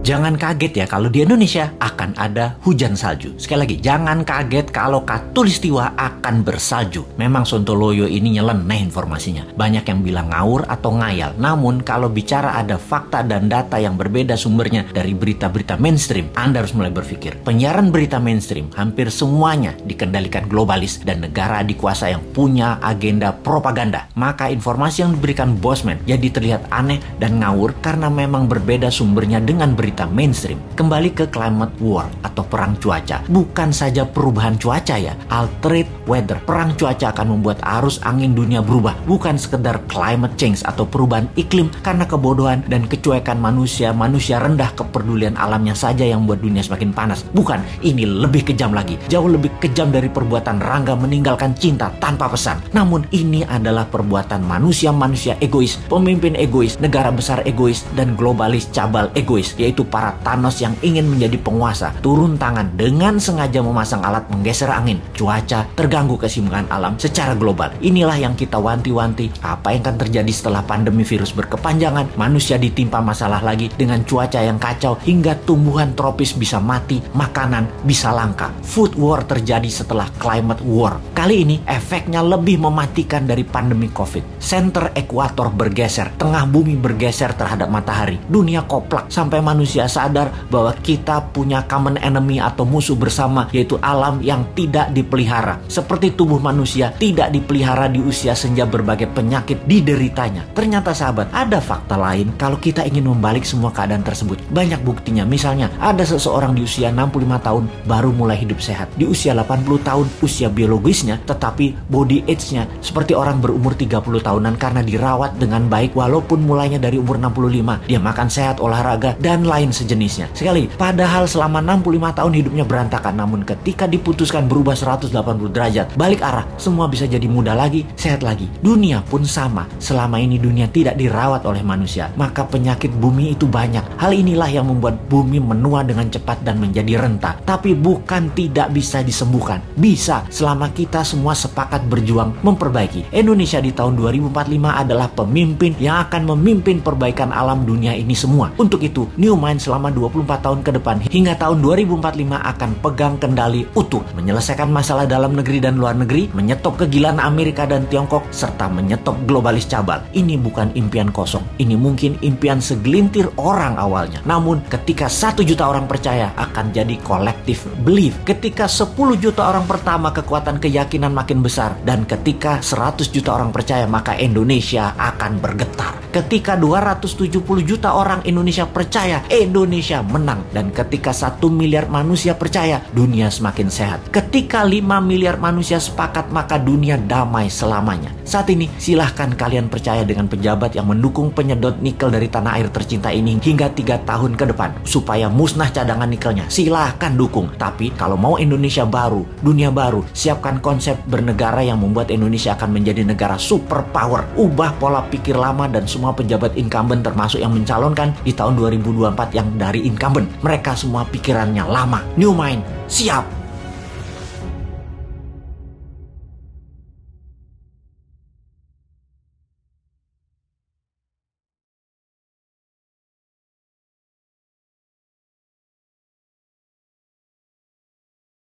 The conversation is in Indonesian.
Jangan kaget ya kalau di Indonesia akan ada hujan salju. Sekali lagi, jangan kaget kalau Katulistiwa akan bersalju. Memang Sontoloyo ini nyeleneh informasinya. Banyak yang bilang ngawur atau ngayal. Namun kalau bicara ada fakta dan data yang berbeda sumbernya dari berita-berita mainstream, Anda harus mulai berpikir. Penyiaran berita mainstream hampir semuanya dikendalikan globalis dan negara dikuasa yang punya agenda propaganda. Maka informasi yang diberikan Bosman jadi terlihat aneh dan ngawur karena memang berbeda sumbernya dengan berita mainstream. Kembali ke climate war atau perang cuaca. Bukan saja perubahan cuaca ya, altered weather. Perang cuaca akan membuat arus angin dunia berubah. Bukan sekedar climate change atau perubahan iklim karena kebodohan dan kecuekan manusia rendah kepedulian alamnya saja yang membuat dunia semakin panas. Bukan, ini lebih kejam lagi. Jauh lebih kejam dari perbuatan Rangga meninggalkan cinta tanpa pesan. Namun ini adalah perbuatan manusia egois, pemimpin egois, negara besar egois, dan globalis cabal egois, yaitu para Thanos yang ingin menjadi penguasa, turun tangan dengan sengaja memasang alat menggeser angin, cuaca, terganggu keseimbangan alam secara global. Inilah yang kita wanti-wanti, apa yang akan terjadi setelah pandemi virus berkepanjangan, manusia ditimpa masalah lagi dengan cuaca yang kacau hingga tumbuhan tropis bisa mati, makanan bisa langka. Food war terjadi setelah climate war. Kali ini efeknya lebih mematikan dari pandemi COVID. Center ekuator bergeser, tengah bumi bergeser terhadap matahari, dunia koplak sampai manusia sadar bahwa kita punya common enemy atau musuh bersama, yaitu alam yang tidak dipelihara. Seperti tubuh manusia tidak dipelihara di usia senja, berbagai penyakit dideritanya. Ternyata sahabat, ada fakta lain kalau kita ingin membalik semua keadaan tersebut. Banyak buktinya. Misalnya, ada seseorang di usia 65 tahun baru mulai hidup sehat. Di usia 80 tahun usia biologisnya, tetapi body age-nya seperti orang berumur 30 tahunan karena dirawat dengan baik walaupun mulainya dari umur 65. Dia makan sehat, olahraga, dan lain sejenisnya. Sekali, padahal selama 65 tahun hidupnya berantakan, namun ketika diputuskan berubah 180 derajat, balik arah, semua bisa jadi muda lagi, sehat lagi. Dunia pun sama. Selama ini dunia tidak dirawat oleh manusia, maka penyakit bumi itu banyak. Hal inilah yang membuat bumi menua dengan cepat dan menjadi renta. Tapi bukan tidak bisa disembuhkan. Bisa, selama kita semua sepakat berjuang memperbaiki. Indonesia di tahun 2045 adalah pemimpin yang akan memimpin perbaikan alam dunia ini semua. Untuk itu, New Mind selama 24 tahun ke depan hingga tahun 2045 akan pegang kendali utuh, menyelesaikan masalah dalam negeri dan luar negeri, menyetop kegilaan Amerika dan Tiongkok, serta menyetop globalis cabal. Ini bukan impian kosong. Ini mungkin impian segelintir orang awalnya. Namun ketika 1 juta orang percaya, akan jadi collective belief. Ketika 10 juta orang pertama, kekuatan keyakinan makin besar. Dan ketika 100 juta orang percaya, maka Indonesia akan bergetar. Ketika 270 juta orang Indonesia percaya, Indonesia menang. Dan ketika 1 miliar manusia percaya, dunia semakin sehat. Ketika 5 miliar manusia sepakat, maka dunia damai selamanya. Saat ini, silahkan kalian percaya dengan pejabat yang mendukung penyedot nikel dari tanah air tercinta ini hingga 3 tahun ke depan, supaya musnah cadangan nikelnya. Silahkan dukung. Tapi kalau mau Indonesia baru, dunia baru, siapkan konsep bernegara yang membuat Indonesia akan menjadi negara superpower. Ubah pola pikir lama dan semua pejabat incumbent, termasuk yang mencalonkan di tahun 2024 yang dari incumbent. Mereka semua pikirannya lama. New Mind, siap!